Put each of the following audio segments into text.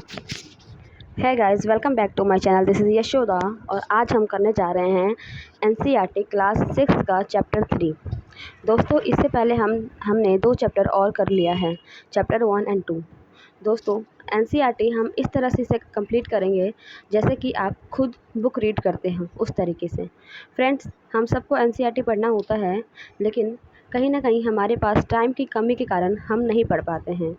है guys, welcome back to my channel. This is Yashoda और आज हम करने जा रहे हैं एनसीईआरटी क्लास 6 का चैप्टर 3। दोस्तों, इससे पहले हमने 2 चैप्टर और कर लिया है, चैप्टर 1 एंड 2। दोस्तों, एनसीईआरटी हम इस तरह से इसे कंप्लीट करेंगे जैसे कि आप खुद बुक रीड करते हैं उस तरीके से। फ्रेंड्स, हम सबको एनसीईआरटी पढ़ना होता है, लेकिन कहीं ना कहीं हमारे पास टाइम की कमी के कारण हम नहीं पढ़ पाते हैं।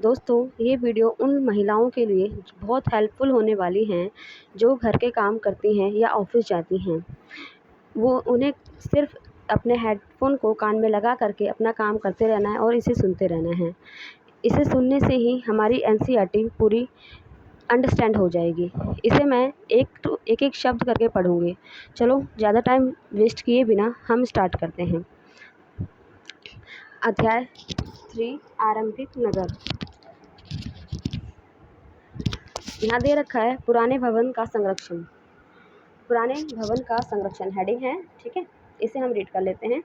दोस्तों, ये वीडियो उन महिलाओं के लिए बहुत हेल्पफुल होने वाली हैं जो घर के काम करती हैं या ऑफिस जाती हैं। वो उन्हें सिर्फ अपने हेडफोन को कान में लगा करके अपना काम करते रहना है और इसे सुनते रहना है। इसे सुनने से ही हमारी एनसीईआरटी पूरी अंडरस्टैंड हो जाएगी। इसे मैं एक एक शब्द करके पढ़ूँगी। चलो, ज़्यादा टाइम वेस्ट किए बिना हम स्टार्ट करते हैं। अध्याय 3, आरंभिक नगर। यहाँ दे रखा है पुराने भवन का संरक्षण। पुराने भवन का संरक्षण हेडिंग है, ठीक है। इसे हम रीड कर लेते हैं।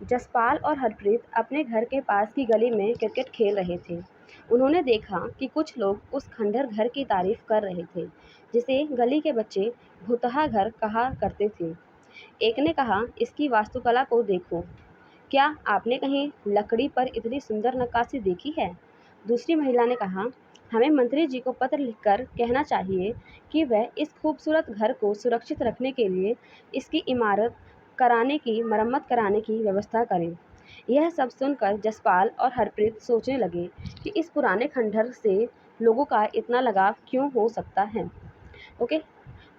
जसपाल और हरप्रीत अपने घर के पास की गली में क्रिकेट खेल रहे थे। उन्होंने देखा कि कुछ लोग उस खंडहर घर की तारीफ कर रहे थे जिसे गली के बच्चे भूतहा घर कहा करते थे। एक ने कहा, इसकी वास्तुकला को देखो, क्या आपने कहीं लकड़ी पर इतनी सुंदर नक्काशी देखी है? दूसरी महिला ने कहा, हमें मंत्री जी को पत्र लिखकर कहना चाहिए कि वह इस खूबसूरत घर को सुरक्षित रखने के लिए इसकी मरम्मत कराने की व्यवस्था करें। यह सब सुनकर जसपाल और हरप्रीत सोचने लगे कि इस पुराने खंडहर से लोगों का इतना लगाव क्यों हो सकता है। ओके,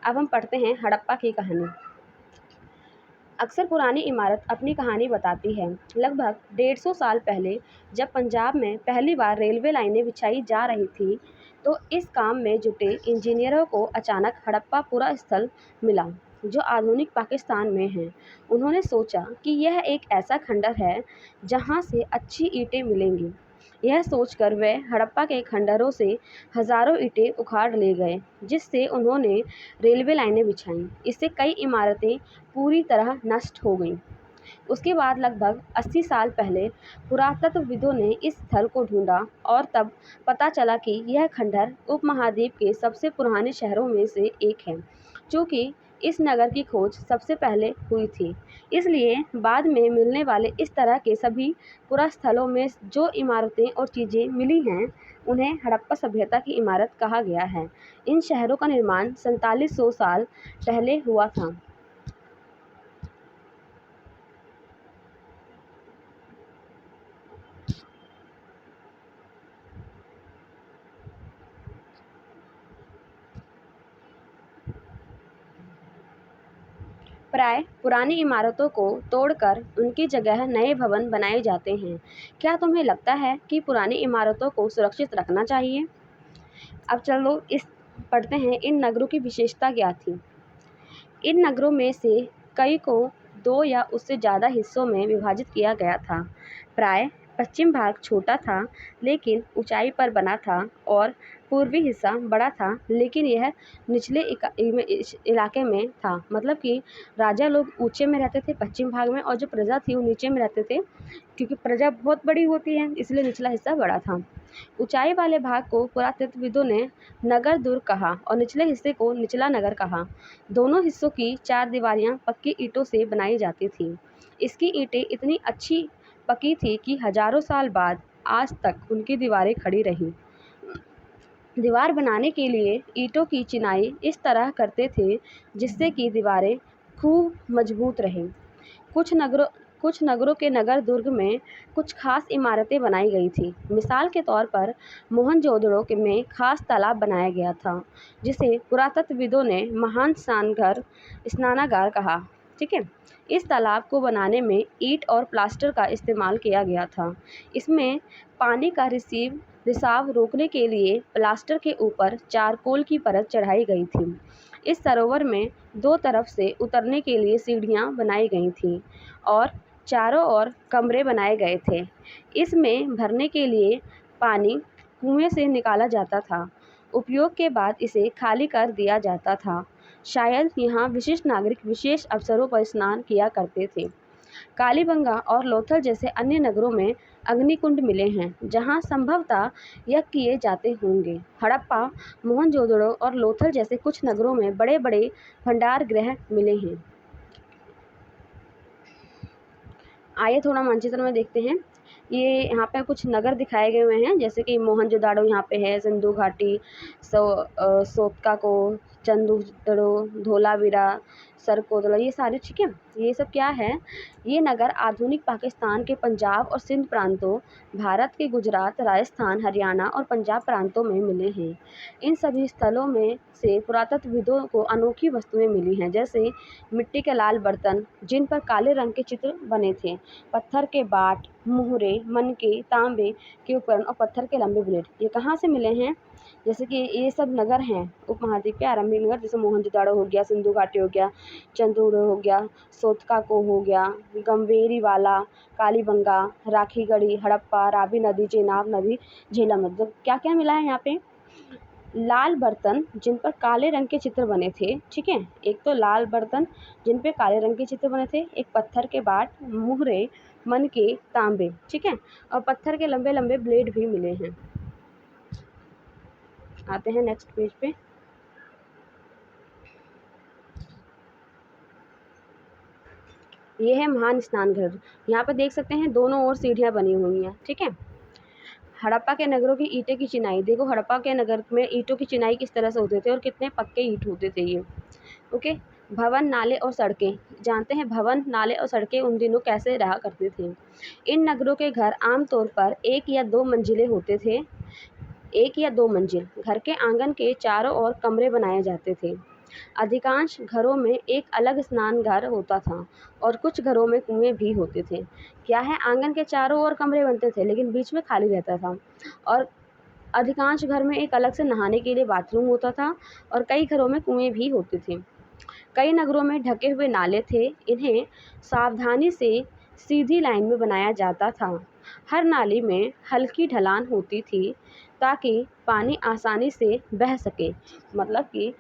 अब हम पढ़ते हैं हड़प्पा की कहानी। अक्सर पुरानी इमारत अपनी कहानी बताती है। लगभग 150 साल पहले जब पंजाब में पहली बार रेलवे लाइनें बिछाई जा रही थी, तो इस काम में जुटे इंजीनियरों को अचानक हड़प्पा पूरा स्थल मिला जो आधुनिक पाकिस्तान में है। उन्होंने सोचा कि यह एक ऐसा खंडहर है जहां से अच्छी ईंटें मिलेंगी। यह सोचकर वे हड़प्पा के खंडहरों से हज़ारों ईंटें उखाड़ ले गए, जिससे उन्होंने रेलवे लाइनें बिछाईं। इससे कई इमारतें पूरी तरह नष्ट हो गईं। उसके बाद लगभग 80 साल पहले पुरातत्वविदों ने इस स्थल को ढूंढा और तब पता चला कि यह खंडहर उपमहाद्वीप के सबसे पुराने शहरों में से एक है। चूँकि इस नगर की खोज सबसे पहले हुई थी, इसलिए बाद में मिलने वाले इस तरह के सभी पुरास्थलों में जो इमारतें और चीज़ें मिली हैं, उन्हें हड़प्पा सभ्यता की इमारत कहा गया है। इन शहरों का निर्माण 4700 साल पहले हुआ था। प्राय पुरानी इमारतों को तोड़कर उनकी जगह नए भवन बनाए जाते हैं। क्या तुम्हें लगता है कि पुरानी इमारतों को सुरक्षित रखना चाहिए? अब चलो इस पढ़ते हैं इन नगरों की विशेषता क्या थी। इन नगरों में से कई को 2 या उससे ज़्यादा हिस्सों में विभाजित किया गया था। प्राय पश्चिम भाग छोटा था लेकिन ऊंचाई पर बना था और पूर्वी हिस्सा बड़ा था लेकिन यह निचले इलाके में था। मतलब कि राजा लोग ऊंचे में रहते थे पश्चिम भाग में, और जो प्रजा थी वो नीचे में रहते थे, क्योंकि प्रजा बहुत बड़ी होती है इसलिए निचला हिस्सा बड़ा था। ऊंचाई वाले भाग को पुरातत्वविदों ने नगर दुर्ग कहा और निचले हिस्से को निचला नगर कहा। दोनों हिस्सों की 4 दीवारियां पक्की ईंटों से बनाई जाती थीं। इसकी ईंटें इतनी अच्छी पकी थी कि हजारों साल बाद आज तक उनकी दीवारें खड़ी रहीं। दीवार बनाने के लिए ईंटों की चिनाई इस तरह करते थे जिससे कि दीवारें खूब मजबूत रहें। कुछ नगरों के नगर दुर्ग में कुछ खास इमारतें बनाई गई थी। मिसाल के तौर पर मोहनजोदड़ो में खास तालाब बनाया गया था जिसे पुरातत्वविदों ने महान स्नानागार कहा। ठीक है, इस तालाब को बनाने में ईंट और प्लास्टर का इस्तेमाल किया गया था। इसमें पानी का रिसाव रोकने के लिए प्लास्टर के ऊपर चारकोल की परत चढ़ाई गई थी। इस सरोवर में 2 तरफ से उतरने के लिए सीढ़ियां बनाई गई थीं और चारों ओर कमरे बनाए गए थे। इसमें भरने के लिए पानी कुएं से निकाला जाता था। उपयोग के बाद इसे खाली कर दिया जाता था। शायद यहाँ विशिष्ट नागरिक विशेष अवसरों पर स्नान किया करते थे। कालीबंगा और लोथल जैसे अन्य नगरों में अग्निकुंड मिले हैं जहां संभवतः यज्ञ किए जाते होंगे। हड़प्पा, मोहनजोदड़ो और लोथल जैसे कुछ नगरों में बड़े बड़े भंडार गृह मिले हैं। आइए थोड़ा मानचित्र में देखते हैं। ये यहाँ पे कुछ नगर दिखाए गए हुए हैं, जैसे कि मोहनजोदाड़ो यहाँ पे है, सिंधु घाटी, सोतकाको, चंदुदड़ो, धोलावीरा, सरकोदड़ा, ये सारे, ठीक है। ये सब क्या है, ये नगर आधुनिक पाकिस्तान के पंजाब और सिंध प्रांतों, भारत के गुजरात, राजस्थान, हरियाणा और पंजाब प्रांतों में मिले हैं। इन सभी स्थलों में से पुरातत्वविदों को अनोखी वस्तुएं मिली हैं, जैसे मिट्टी के लाल बर्तन जिन पर काले रंग के चित्र बने थे, पत्थर के बाट, मुहरे, मनके, तांबे के उपकरण और पत्थर के लंबे ब्लेड। ये कहाँ से मिले हैं, जैसे कि ये सब नगर हैं उपमहाद्वीप के आरंभिक नगर, जैसे मोहनजोदाड़ो हो गया, सिंधु घाटी हो गया, चंदूड़ो हो गया, सोतकाको हो गया, गंभीरवाला, कालीबंगा, राखीगढ़ी, हड़प्पा, रावी नदी, चेनाब नदी, झेलम नदी। क्या क्या मिला है यहाँ पे, लाल बर्तन जिन पर काले रंग के चित्र बने थे, ठीक है। एक तो लाल बर्तन जिन पे काले रंग के चित्र बने थे, एक पत्थर के बाट, मुहरे, मनके, तांबे, ठीक है, और पत्थर के लंबे लंबे ब्लेड भी मिले हैं। आते हैं नेक्स्ट पेज पे। ये है महान स्नान घर। यहाँ पे देख सकते हैं दोनों ओर सीढ़ियाँ बनी हुई हैं, ठीक है। हड़प्पा के नगरों की ईंटें की चिनाई, देखो हड़प्पा के नगर में ईंटों की चिनाई किस तरह से होते थे और कितने पक्के ईंट होते थे ये, ओके। भवन, नाले और सड़कें, जानते हैं भवन, नाले और सड़कें उन दिनों कैसे रहा करते थे। इन नगरों के घर आमतौर पर एक या दो मंजिले होते थे। एक या दो मंजिल घर के आंगन के चारों ओर कमरे बनाए जाते थे। अधिकांश घरों में एक अलग स्नान घर होता था और कुछ घरों में कुएं भी होते थे। क्या है, आंगन के चारों ओर कमरे बनते थे लेकिन बीच में खाली रहता था, और अधिकांश घर में एक अलग से नहाने के लिए बाथरूम होता था, और कई घरों में कुएं भी होते थे। कई नगरों में ढके हुए नाले थे, इन्हें सावधानी से सीधी लाइन में बनाया जाता था। हर नाली में हल्की ढलान होती थी ताकि पानी आसानी से बह सके, मतलब कि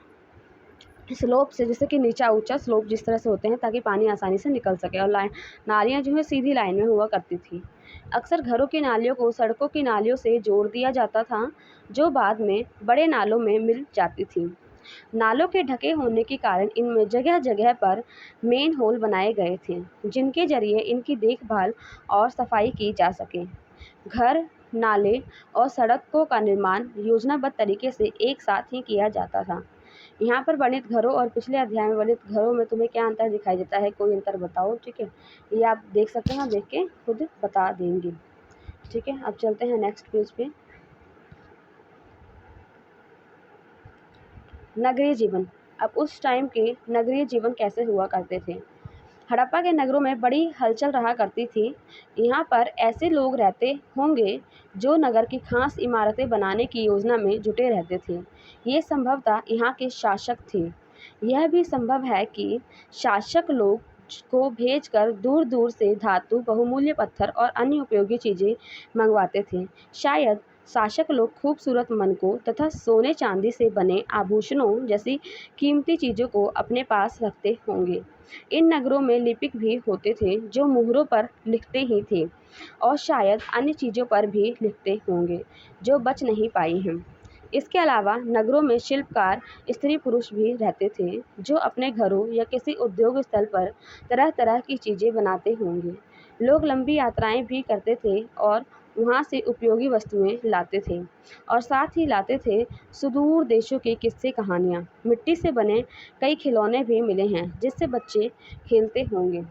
स्लोप से, जैसे कि नीचा ऊंचा स्लोप जिस तरह से होते हैं ताकि पानी आसानी से निकल सके, और नालियाँ जो है सीधी लाइन में हुआ करती थी। अक्सर घरों की नालियों को सड़कों की नालियों से जोड़ दिया जाता था, जो बाद में बड़े नालों में मिल जाती थी। नालों के ढके होने के कारण इनमें जगह जगह पर मेन होल बनाए गए थे, जिनके जरिए इनकी देखभाल और सफाई की जा सके। घर, नाले और सड़कों का निर्माण योजनाबद्ध तरीके से एक साथ ही किया जाता था। यहाँ पर वर्णित घरों और पिछले अध्याय में वर्णित घरों में तुम्हें क्या अंतर दिखाई देता है, कोई अंतर बताओ, ठीक है। ये आप देख सकते हैं, देख के खुद बता देंगे, ठीक है। अब चलते हैं नेक्स्ट पेज पे। नगरीय जीवन। अब उस टाइम के नगरीय जीवन कैसे हुआ करते थे। हड़प्पा के नगरों में बड़ी हलचल रहा करती थी। यहाँ पर ऐसे लोग रहते होंगे जो नगर की खास इमारतें बनाने की योजना में जुटे रहते थे। ये संभवतः यहाँ के शासक थे। यह भी संभव है कि शासक लोग को भेजकर दूर दूर से धातु, बहुमूल्य पत्थर और अन्य उपयोगी चीज़ें मंगवाते थे। शायद शासक लोग खूबसूरत मनकों तथा सोने चांदी से बने आभूषणों जैसी कीमती चीज़ों को अपने पास रखते होंगे। इन नगरों में लिपिक भी होते थे जो मुहरों पर लिखते ही थे, और शायद अन्य चीज़ों पर भी लिखते होंगे जो बच नहीं पाई हैं। इसके अलावा नगरों में शिल्पकार स्त्री पुरुष भी रहते थे जो अपने घरों या किसी उद्योग स्थल पर तरह तरह की चीज़ें बनाते होंगे। लोग लंबी यात्राएं भी करते थे और वहाँ से उपयोगी वस्तुएं लाते थे, और साथ ही लाते थे सुदूर देशों की किस्से कहानियाँ। मिट्टी से बने कई खिलौने भी मिले हैं जिससे बच्चे खेलते होंगे।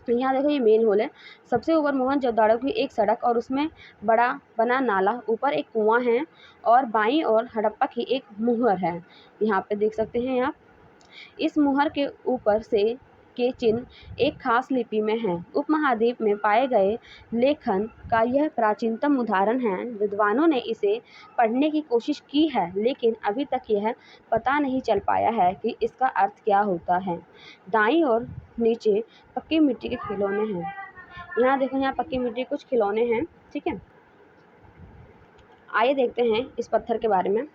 यहाँ देखो, ये मेन होल है। सबसे ऊपर मोहनजोदाड़ो की एक सड़क और उसमें बड़ा बना नाला, ऊपर एक कुआं है, और बाईं ओर हड़प्पा की एक मुहर है। यहाँ पे देख सकते हैं आप। इस मुहर के ऊपर से के चिन्ह एक खास लिपि में हैं। उपमहाद्वीप में पाए गए लेखन का यह प्राचीनतम उदाहरण है। विद्वानों ने इसे पढ़ने की कोशिश की है, लेकिन अभी तक यह पता नहीं चल पाया है कि इसका अर्थ क्या होता है। दाईं ओर नीचे पक्की मिट्टी के खिलौने हैं। यहाँ देखो, यहाँ पक्की मिट्टी कुछ खिलौने हैं, ठीक है। आइए देखते हैं इस पत्थर के बारे में।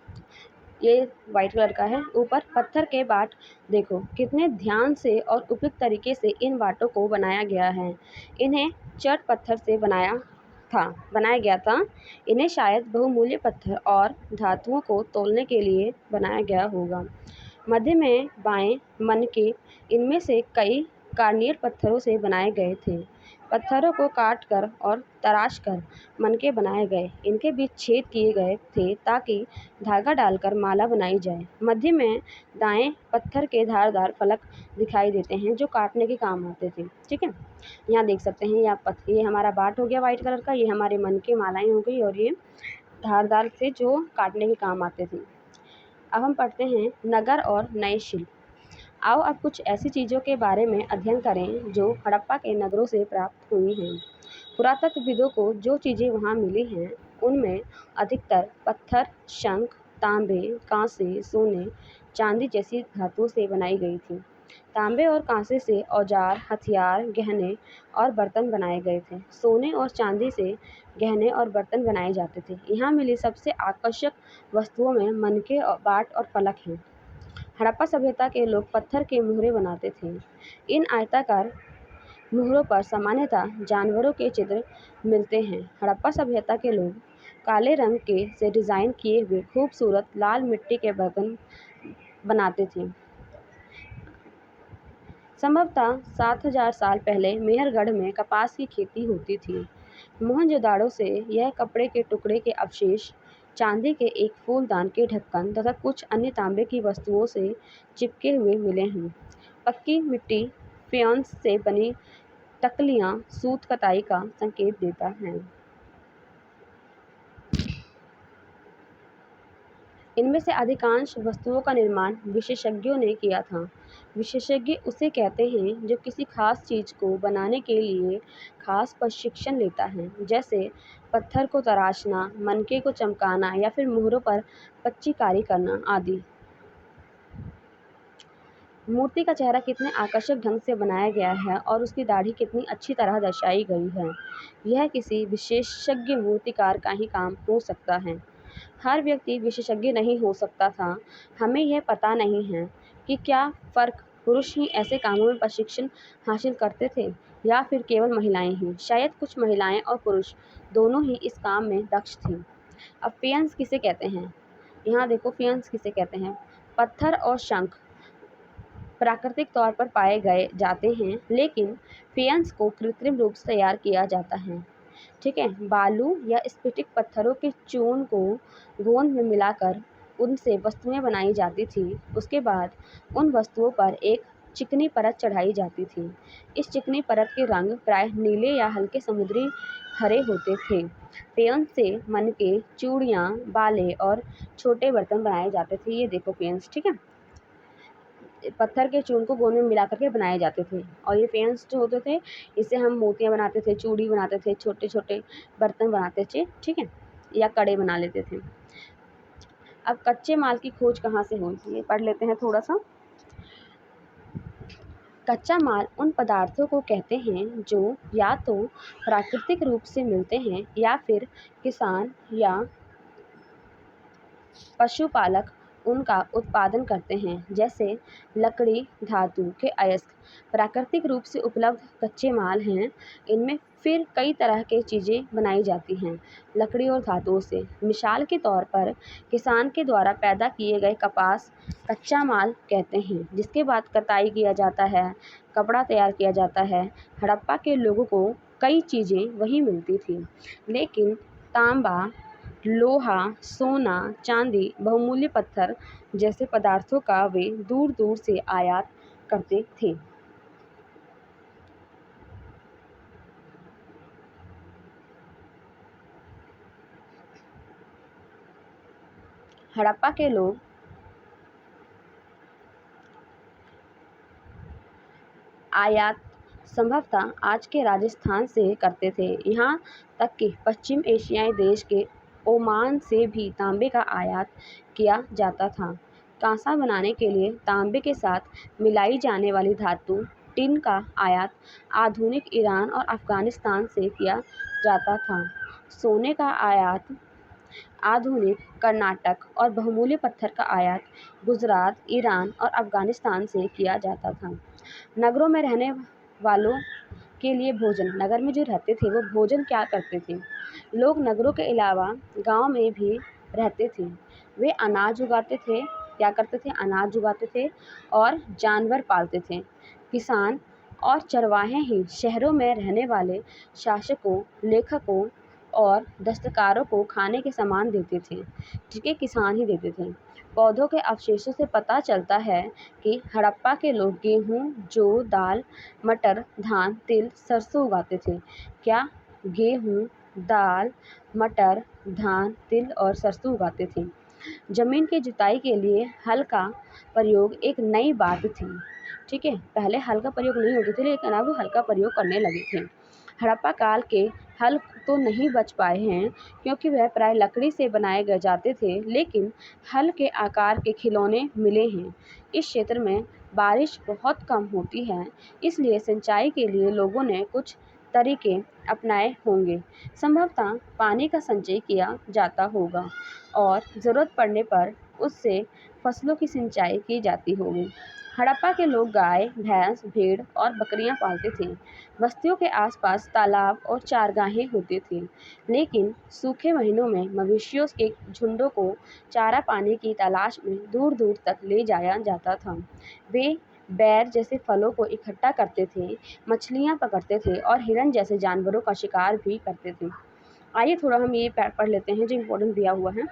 ये वाइट कलर का है। ऊपर पत्थर के बाट देखो कितने ध्यान से और उपयुक्त तरीके से इन बाटों को बनाया गया है। इन्हें चट पत्थर से बनाया गया था। इन्हें शायद बहुमूल्य पत्थर और धातुओं को तोलने के लिए बनाया गया होगा। मध्य में बाएं मनके इनमें से कई कार्नियर पत्थरों से बनाए गए थे। पत्थरों को काट कर और तराश कर मनके बनाए गए। इनके बीच छेद किए गए थे ताकि धागा डालकर माला बनाई जाए। मध्य में दाएं पत्थर के धारदार फलक दिखाई देते हैं जो काटने के काम आते थे। ठीक है, यहाँ देख सकते हैं ये हमारा बाट हो गया वाइट कलर का, ये हमारे मनके मालाएं हो गई, और ये धारदार से जो काटने के काम आते थे। अब हम पढ़ते हैं नगर और नए शिल्प। आओ अब कुछ ऐसी चीज़ों के बारे में अध्ययन करें जो हड़प्पा के नगरों से प्राप्त हुई हैं। पुरातत्वविदों को जो चीज़ें वहाँ मिली हैं उनमें अधिकतर पत्थर, शंख, तांबे, कांसे, सोने, चांदी जैसी धातुओं से बनाई गई थी। तांबे और कांसे से औजार, हथियार, गहने और बर्तन बनाए गए थे। सोने और चांदी से गहने और बर्तन बनाए जाते थे। यहाँ मिली सबसे आकर्षक वस्तुओं में मनके और बाट और फलक हैं। हड़प्पा सभ्यता के लोग पत्थर के मुहरे बनाते थे। इन आयताकार मुहरों पर सामान्यतः जानवरों के चित्र मिलते हैं। हड़प्पा सभ्यता के लोग काले रंग के से डिज़ाइन किए हुए खूबसूरत लाल मिट्टी के बर्तन बनाते थे। संभवतः 7000 साल पहले मेहरगढ़ में कपास की खेती होती थी। मोहनजोदाड़ो से यह कपड़े के टुकड़े के अवशेष, चांदी के एक फूलदान के ढक्कन तथा कुछ अन्य तांबे की वस्तुओं से चिपके हुए मिले हैं। पक्की मिट्टी फेयन्स से बनी टकलियाँ सूत कताई का संकेत देता है। इनमें से अधिकांश वस्तुओं का निर्माण विशेषज्ञों ने किया था। विशेषज्ञ उसे कहते हैं जो किसी खास चीज़ को बनाने के लिए खास प्रशिक्षण लेता है, जैसे पत्थर को तराशना, मनके को चमकाना या फिर मुहरों पर पच्चीकारी करना आदि। मूर्ति का चेहरा कितने आकर्षक ढंग से बनाया गया है और उसकी दाढ़ी कितनी अच्छी तरह दर्शाई गई है। यह किसी विशेषज्ञ मूर्तिकार का ही काम हो सकता है। हर व्यक्ति विशेषज्ञ नहीं हो सकता था। हमें यह पता नहीं है कि क्या फ़र्क पुरुष ही ऐसे कामों में प्रशिक्षण हासिल करते थे या फिर केवल महिलाएं ही। शायद कुछ महिलाएं और पुरुष दोनों ही इस काम में दक्ष थीं। अब फेयन्स किसे कहते हैं? यहाँ देखो फेयन्स किसे कहते हैं। पत्थर और शंख प्राकृतिक तौर पर पाए गए जाते हैं, लेकिन फेयन्स को कृत्रिम रूप से तैयार किया जाता है। ठीक है, बालू या स्फटिक पत्थरों के चूर्ण को गोंद में मिलाकर उनसे वस्तुएं बनाई जाती थी। उसके बाद उन वस्तुओं पर एक चिकनी परत चढ़ाई जाती थी। इस चिकनी परत के रंग प्रायः नीले या हल्के समुद्री हरे होते थे। फेयन्स से मनके, चूड़ियाँ, बाले और छोटे बर्तन बनाए जाते थे। ये देखो फेयन्स, ठीक है, पत्थर के चूर्ण को गोंद में मिला करके बनाए जाते थे। और ये फेयन्स जो होते थे, इससे हम मोतियाँ बनाते थे, चूड़ी बनाते थे, छोटे छोटे बर्तन बनाते थे, ठीक है, या कड़े बना लेते थे। अब कच्चे माल की खोज कहाँ से हुई, ये पढ़ लेते हैं थोड़ा सा। कच्चा माल उन पदार्थों को कहते हैं जो या तो प्राकृतिक रूप से मिलते हैं या फिर किसान या पशुपालक उनका उत्पादन करते हैं, जैसे लकड़ी, धातु के अयस्क प्राकृतिक रूप से उपलब्ध कच्चे माल हैं। इनमें फिर कई तरह की चीज़ें बनाई जाती हैं लकड़ी और धातुओं से। मिसाल के तौर पर किसान के द्वारा पैदा किए गए कपास कच्चा माल कहते हैं, जिसके बाद कताई किया जाता है, कपड़ा तैयार किया जाता है। हड़प्पा के लोगों को कई चीज़ें वही मिलती थी, लेकिन तांबा, लोहा, सोना, चांदी, बहुमूल्य पत्थर जैसे पदार्थों का वे दूर दूर से आयात करते थे। हड़प्पा के लोग आयात संभवतः आज के राजस्थान से करते थे। यहाँ तक कि पश्चिम एशियाई देश के ओमान से भी तांबे का आयात किया जाता था। कांसा बनाने के लिए तांबे के साथ मिलाई जाने वाली धातु टिन का आयात आधुनिक ईरान और अफ़गानिस्तान से किया जाता था। सोने का आयात आधुनिक कर्नाटक और बहुमूल्य पत्थर का आयात गुजरात, ईरान और अफगानिस्तान से किया जाता था। नगरों में रहने वालों के लिए भोजन, नगर में जो रहते थे वो भोजन क्या करते थे? लोग नगरों के अलावा गांव में भी रहते थे। वे अनाज उगाते थे, क्या करते थे? अनाज उगाते थे और जानवर पालते थे। किसान और चरवाहे ही शहरों में रहने वाले शासकों, लेखकों और दस्तकारों को खाने के सामान देते थे। ठीक है, किसान ही देते थे। पौधों के अवशेषों से पता चलता है कि हड़प्पा के लोग गेहूँ, जौ, दाल, मटर, धान, तिल, सरसों उगाते थे। क्या? गेहूँ, दाल, मटर, धान, तिल और सरसों उगाते थे। जमीन की जुताई के लिए हल का प्रयोग एक नई बात थी। ठीक है, पहले हल का प्रयोग नहीं होते थे, लेकिन अब हल का प्रयोग करने लगे थे। हड़प्पा काल के हल तो नहीं बच पाए हैं, क्योंकि वह प्राय लकड़ी से बनाए गए जाते थे, लेकिन हल के आकार के खिलौने मिले हैं। इस क्षेत्र में बारिश बहुत कम होती है, इसलिए सिंचाई के लिए लोगों ने कुछ तरीके अपनाए होंगे। संभवतः पानी का संचय किया जाता होगा और ज़रूरत पड़ने पर उससे फसलों की सिंचाई की जाती होगी। हड़प्पा के लोग गाय, भैंस, भेड़ और बकरियां पालते थे। बस्तियों के आसपास तालाब और चारगाहें होते थे, लेकिन सूखे महीनों में मवेशियों के झुंडों को चारा पानी की तलाश में दूर दूर तक ले जाया जाता था। वे बैर जैसे फलों को इकट्ठा करते थे, मछलियां पकड़ते थे और हिरन जैसे जानवरों का शिकार भी करते थे। आइए थोड़ा हम ये पढ़ लेते हैं जो इम्पोर्टेंट दिया हुआ है।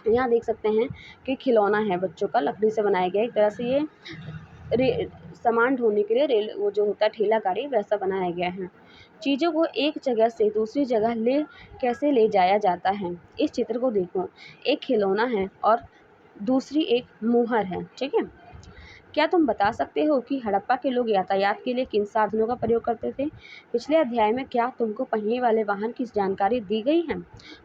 यहाँ देख सकते हैं कि खिलौना है बच्चों का, लकड़ी से बनाया गया। एक तरह से ये सामान ढोने के लिए रेल, वो जो होता है ठेला गाड़ी, वैसा बनाया गया है। चीज़ों को एक जगह से दूसरी जगह कैसे ले जाया जाता है? इस चित्र को देखो, एक खिलौना है और दूसरी एक मुहर है। ठीक है, क्या तुम बता सकते हो कि हड़प्पा के लोग यातायात के लिए किन साधनों का प्रयोग करते थे? पिछले अध्याय में क्या तुमको पहिए वाले वाहन की जानकारी दी गई है?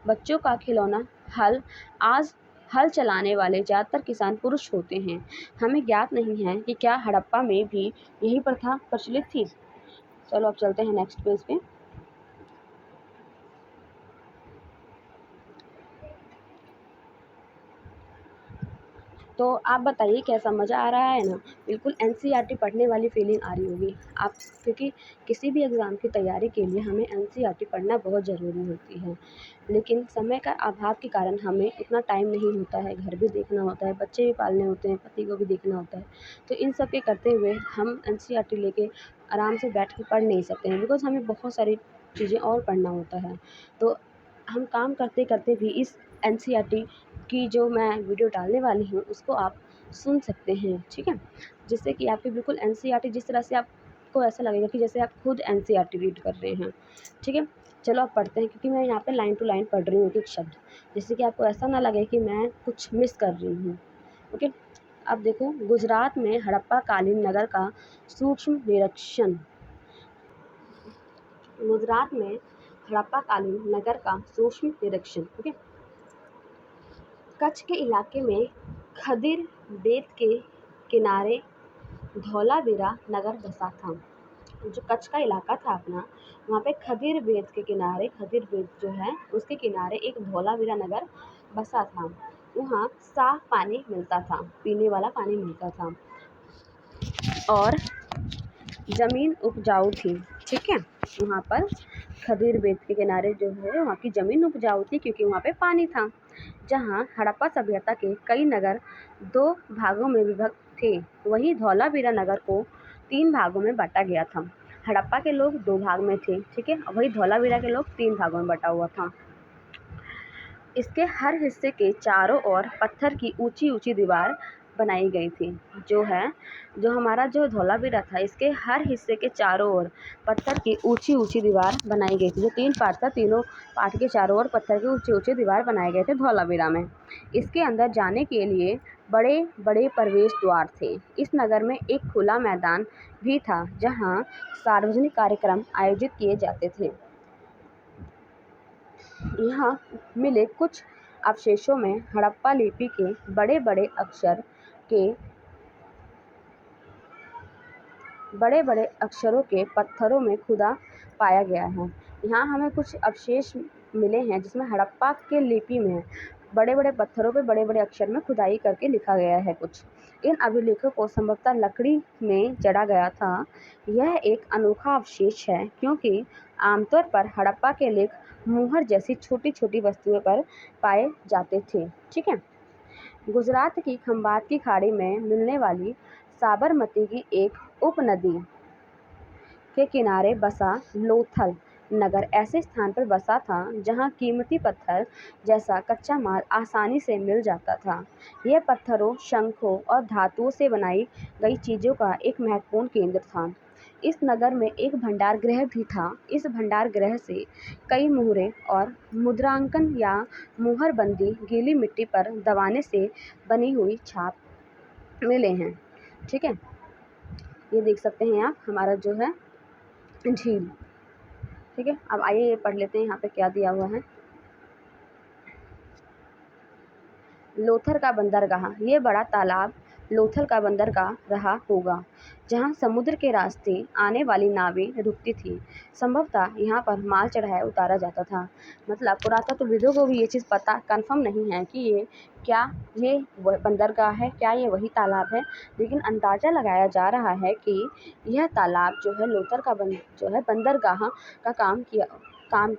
बच्चों का खिलौना हल। आज हल चलाने वाले ज़्यादातर किसान पुरुष होते हैं। हमें ज्ञात नहीं है कि क्या हड़प्पा में भी यही प्रथा प्रचलित थी। चलो अब चलते हैं नेक्स्ट पेज पे। तो आप बताइए कैसा, मज़ा आ रहा है ना? बिल्कुल एनसीईआरटी पढ़ने वाली फीलिंग आ रही होगी आप, क्योंकि किसी भी एग्ज़ाम की तैयारी के लिए हमें एनसीईआरटी पढ़ना बहुत ज़रूरी होती है, लेकिन समय का अभाव के कारण हमें उतना टाइम नहीं होता है। घर भी देखना होता है, बच्चे भी पालने होते हैं, पति को भी देखना होता है। तो इन सब के करते हुए हम एनसीईआरटी लेके आराम से बैठ के पढ़ नहीं सकते हैं, बिकॉज़ हमें बहुत सारी चीज़ें और पढ़ना होता है। तो हम काम करते करते भी इस एनसीईआरटी की जो मैं वीडियो डालने वाली हूँ उसको आप सुन सकते हैं। ठीक है, जिससे कि आपकी बिल्कुल एनसीईआरटी, जिस तरह से आपको ऐसा लगेगा कि जैसे आप खुद एनसीईआरटी रीड कर रहे हैं। ठीक है, चलो आप पढ़ते हैं, क्योंकि मैं यहाँ पे लाइन टू लाइन पढ़ रही हूँ एक शब्द, जिससे कि आपको ऐसा ना लगे कि मैं कुछ मिस कर रही हूँ। ओके, अब देखो, गुजरात में हड़प्पा कालीन नगर का सूक्ष्म निरीक्षण। गुजरात में हड़प्पा कालीन नगर का सूक्ष्म निरीक्षण। ओके, कच्छ के इलाके में खदिर बेत के किनारे धौलावीरा नगर बसा था। जो कच्छ का इलाका था अपना, वहाँ पे खदिर बेत के किनारे, खदिर बेत जो है उसके किनारे एक धौलावीरा नगर बसा था। वहाँ साफ पानी मिलता था, पीने वाला पानी मिलता था और ज़मीन उपजाऊ थी। ठीक है, वहाँ पर खदिर बेत के किनारे जो है वहाँ की ज़मीन उपजाऊ थी, क्योंकि वहाँ पे पानी था। जहाँ हड़प्पा सभ्यता के कई नगर 2 भागों में विभक्त थे, वहीं धौलावीरा नगर को 3 भागों में बांटा गया था। हड़प्पा के लोग 2 भाग में थे, ठीक है, वहीं धौलावीरा के लोग 3 भागों में बटा हुआ था। इसके हर हिस्से के चारों ओर पत्थर की ऊंची ऊंची दीवार बनाई गई थी। जो हमारा जो धौलावीरा था, इसके हर हिस्से के चारों ओर पत्थर की ऊंची ऊंची दीवार बनाई गई थी। जो 3 पार्ट था, तीनों पार्ट के चारों ओर पत्थर के ऊंचे ऊंचे दीवार बनाए गए थे धौलावीरा में। इसके अंदर जाने के लिए बड़े बड़े प्रवेश द्वार थे। इस नगर में एक खुला मैदान भी था, जहाँ सार्वजनिक कार्यक्रम आयोजित किए जाते थे। यहाँ मिले कुछ अवशेषों में हड़प्पा लिपि के बड़े बड़े अक्षरों के पत्थरों में खुदा पाया गया है। यहाँ हमें कुछ अवशेष मिले हैं जिसमें हड़प्पा के लिपि में बड़े बड़े पत्थरों पे बड़े बड़े अक्षर में खुदाई करके लिखा गया है कुछ। इन अभिलेखों को संभवतः लकड़ी में जड़ा गया था। यह एक अनोखा अवशेष है क्योंकि आमतौर पर हड़प्पा के लेख मुहर जैसी छोटी छोटी वस्तुओं पर पाए जाते थे। ठीक है। गुजरात की खंबात की खाड़ी में मिलने वाली साबरमती की एक उपनदी के किनारे बसा लोथल नगर ऐसे स्थान पर बसा था जहां कीमती पत्थर जैसा कच्चा माल आसानी से मिल जाता था। यह पत्थरों, शंखों और धातुओं से बनाई गई चीज़ों का एक महत्वपूर्ण केंद्र था। इस नगर में एक भंडार गृह भी था। इस भंडार गृह से कई मुहरें और मुद्रांकन या मुहरबंदी गीली मिट्टी पर दबाने से बनी हुई छाप मिले हैं। ठीक है, ये देख सकते हैं आप हमारा जो है झील। ठीक है, अब आइए ये पढ़ लेते हैं यहाँ पे क्या दिया हुआ है। लोथल का बंदरगाह। ये बड़ा तालाब लोथल का बंदरगाह रहा होगा जहाँ समुद्र के रास्ते आने वाली नावें रुकती थी। संभवतः यहाँ पर माल चढ़ाया उतारा जाता था। मतलब पुरातत्वविदों को भी ये चीज़ पता कंफर्म नहीं है कि ये वह बंदरगाह है, क्या ये वही तालाब है, लेकिन अंदाज़ा लगाया जा रहा है कि यह तालाब जो है लोथल का जो है बंदरगाह का काम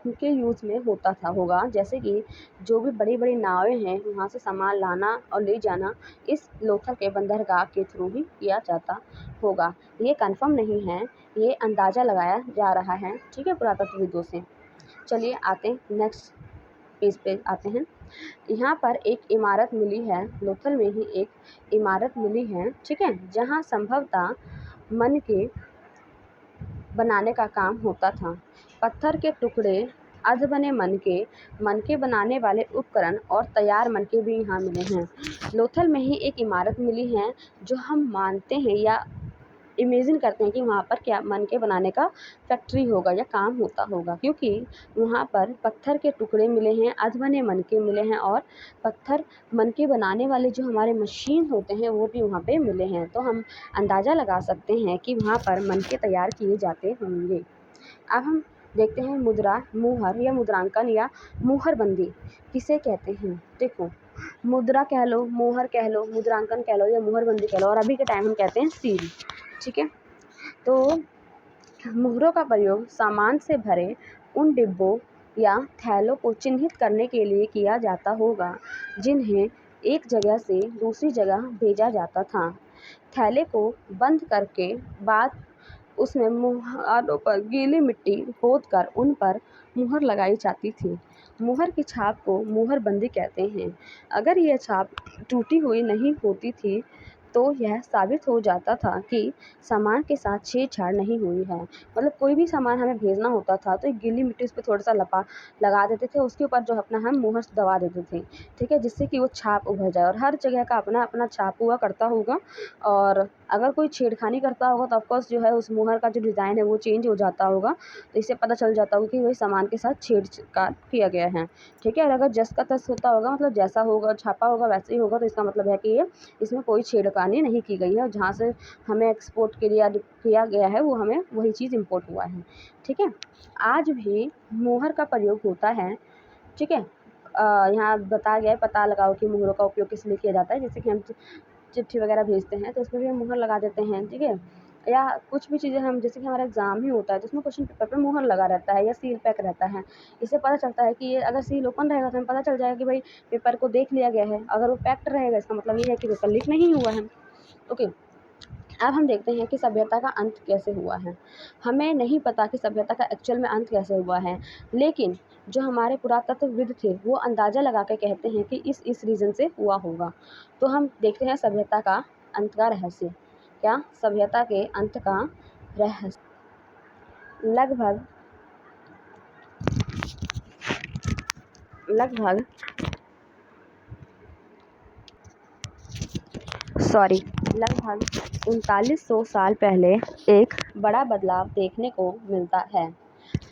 के यूज़ में होगा। जैसे कि जो भी बड़ी बड़ी नावें हैं वहाँ से सामान लाना और ले जाना इस लोथल के बंदरगाह के थ्रू ही किया जाता होगा। ये कंफर्म नहीं है, ये अंदाज़ा लगाया जा रहा है। ठीक है, पुरातत्वविदों से। चलिए आते हैं नेक्स्ट पेज पे आते हैं। यहाँ पर एक इमारत मिली है, लोथल में ही एक इमारत मिली है। ठीक है, जहाँ संभवतः मन के बनाने का काम होता था। पत्थर के टुकड़े, अधबने मनके बनाने वाले उपकरण और तैयार मनके भी यहाँ मिले हैं। लोथल में ही एक इमारत मिली है जो हम मानते हैं या इमेजिन करते हैं कि वहाँ पर क्या मनके बनाने का फैक्ट्री होगा या काम होता होगा, क्योंकि वहाँ पर पत्थर के टुकड़े मिले हैं, अधबने मनके मिले हैं और पत्थर मनके बनाने वाले जो हमारे मशीन होते हैं वो भी वहाँ पे मिले हैं। तो हम अंदाज़ा लगा सकते हैं कि वहाँ पर मनके तैयार किए जाते होंगे। अब हम देखते हैं मुद्रा, मुहर या मुद्रांकन या मुहरबंदी किसे कहते हैं। देखो, मुद्रा कह लो, मुहर कह लो, मुद्रांकन कह लो या मुहरबंदी कह लो, और अभी के टाइम हम कहते हैं सील। ठीक है, तो मुहरों का प्रयोग सामान से भरे उन डिब्बों या थैलों को चिन्हित करने के लिए किया जाता होगा जिन्हें एक जगह से दूसरी जगह भेजा जाता था। थैले को बंद करके बाद उसमें मुहारों पर गीली मिट्टी खोदकर उन पर मुहर लगाई जाती थी। मुहर की छाप को मुहरबंदी कहते हैं। अगर यह छाप टूटी हुई नहीं होती थी तो यह साबित हो जाता था कि सामान के साथ छेड़छाड़ नहीं हुई है। मतलब कोई भी सामान हमें भेजना होता था तो एक गीली मिट्टी उस पर थोड़ा सा लगा देते थे, उसके ऊपर जो अपना हम मुहर दबा देते थे। ठीक है, जिससे कि वो छाप उभर जाए, और हर जगह का अपना अपना छाप हुआ करता होगा। और अगर कोई छेड़खानी करता होगा तो ऑफकोर्स जो है उस मुहर का जो डिज़ाइन है वो चेंज हो जाता होगा। तो इससे पता चल जाता होगा कि वही सामान के साथ छेड़छाड़ किया गया है। ठीक है, और अगर जस का तस होता होगा, मतलब जैसा होगा छापा होगा वैसे ही होगा, तो इसका मतलब है कि ये इसमें कोई छेड़खानी नहीं की गई है और जहाँ से हमें एक्सपोर्ट के लिए किया गया है वो हमें वही चीज़ इम्पोर्ट हुआ है। ठीक है, आज भी मुहर का प्रयोग होता है। ठीक है, यहाँ बताया गया है, पता लगाओ कि मुहरों का उपयोग किस लिए किया जाता है। जैसे कि हम चिट्ठी वगैरह भेजते हैं तो उसमें भी हम मुहर लगा देते हैं। ठीक है, या कुछ भी चीज़ें हम, जैसे कि हमारा एग्ज़ाम ही होता है तो उसमें क्वेश्चन पेपर पे मुहर लगा रहता है या सील पैक रहता है। इससे पता चलता है कि ये अगर सील ओपन रहेगा तो हमें पता चल जाएगा कि भाई पेपर को देख लिया गया है। अगर वो पैक्ड रहेगा इसका मतलब ये है कि पेपर लीक नहीं हुआ है। ओके, अब हम देखते हैं कि सभ्यता का अंत कैसे हुआ है। हमें नहीं पता कि सभ्यता का एक्चुअल में अंत कैसे हुआ है, लेकिन जो हमारे पुरातत्वविद थे वो अंदाज़ा लगा के कहते हैं कि इस रीज़न से हुआ होगा। तो हम देखते हैं सभ्यता का अंत का रहस्य। क्या सभ्यता के अंत का रहस्य? लगभग लगभग 3900 साल पहले एक बड़ा बदलाव देखने को मिलता है।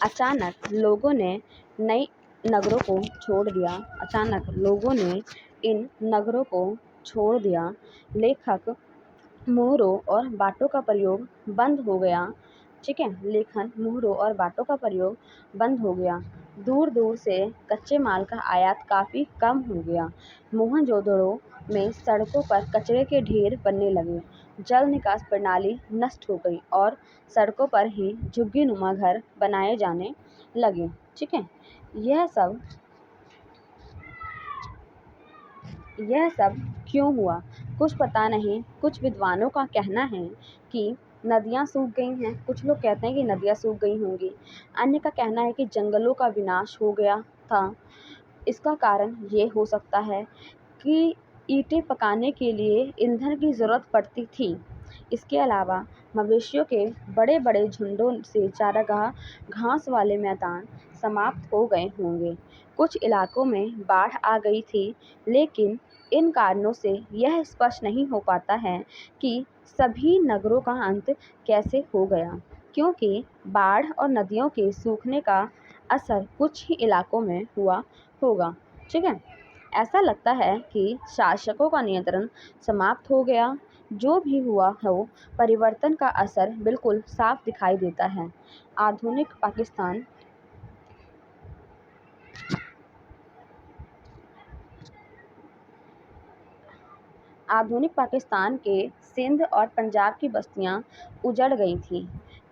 अचानक लोगों ने नई नगरों को छोड़ दिया। अचानक लोगों ने इन नगरों को छोड़ दिया। लेखक मोहरों और बाटों का प्रयोग बंद हो गया। ठीक है। लेखन, मुहरों और बाटों का प्रयोग बंद हो गया। दूर दूर से कच्चे माल का आयात काफ़ी कम हो गया। मोहनजोदड़ो में सड़कों पर कचरे के ढेर बनने लगे। जल निकास प्रणाली नष्ट हो गई और सड़कों पर ही झुग्गीनुमा घर बनाए जाने लगे। ठीक है। यह सब यह सब क्यों हुआ, कुछ पता नहीं। कुछ विद्वानों का कहना है कि नदियाँ सूख गई हैं। कुछ लोग कहते हैं कि नदियाँ सूख गई होंगी। अन्य का कहना है कि जंगलों का विनाश हो गया था। इसका कारण ये हो सकता है कि ईंटें पकाने के लिए ईंधन की ज़रूरत पड़ती थी। इसके अलावा मवेशियों के बड़े बड़े झुंडों से चारागाह, घास वाले मैदान समाप्त हो गए होंगे। कुछ इलाकों में बाढ़ आ गई थी, लेकिन इन कारणों से यह स्पष्ट नहीं हो पाता है कि सभी नगरों का अंत कैसे हो गया, क्योंकि बाढ़ और नदियों के सूखने का असर कुछ ही इलाकों में हुआ होगा। ठीक है। ऐसा लगता है कि शासकों का नियंत्रण समाप्त हो गया। जो भी हुआ हो, परिवर्तन का असर बिल्कुल साफ दिखाई देता है। आधुनिक पाकिस्तान आधुनिक पाकिस्तान के सिंध और पंजाब की बस्तियां उजड़ गई थीं।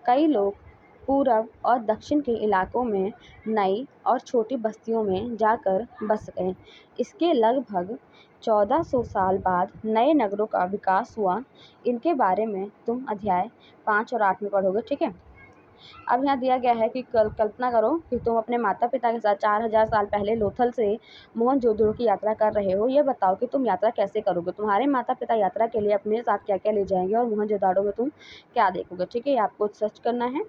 कई लोग पूरब और दक्षिण के इलाकों में नई और छोटी बस्तियों में जाकर बस गए। इसके लगभग 1400 साल बाद नए नगरों का विकास हुआ। इनके बारे में तुम अध्याय 5 और 8 में पढ़ोगे। ठीक है। अब यहाँ दिया गया है कि कल्पना करो कि तुम अपने माता पिता के साथ 4000 साल पहले लोथल से मोहनजोदड़ो की यात्रा कर रहे हो। ये बताओ कि तुम यात्रा कैसे करोगे। तुम्हारे माता पिता यात्रा के लिए अपने साथ क्या क्या ले जाएंगे और मोहनजोदड़ो में तुम क्या देखोगे। ठीक है। ये आपको सर्च करना है।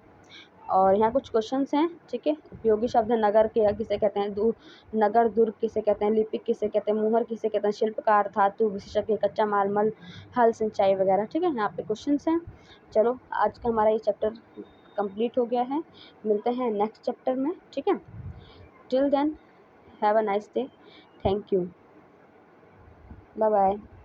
और यहाँ कुछ क्वेश्चंस हैं। ठीक है। उपयोगी शब्द नगर के किसे कहते हैं, नगर, दुर्ग किसे कहते हैं, लिपिक किसे कहते हैं, मुहर किसे कहते हैं, शिल्पकार, धातु विशेषज्ञ, कच्चा माल, मल, हल, सिंचाई वगैरह। ठीक है। यहाँ पे क्वेश्चंस हैं। चलो, आज का हमारा ये चैप्टर कंप्लीट हो गया है। मिलते हैं नेक्स्ट चैप्टर में। ठीक है। Till then, have a nice day. Thank you. Bye bye.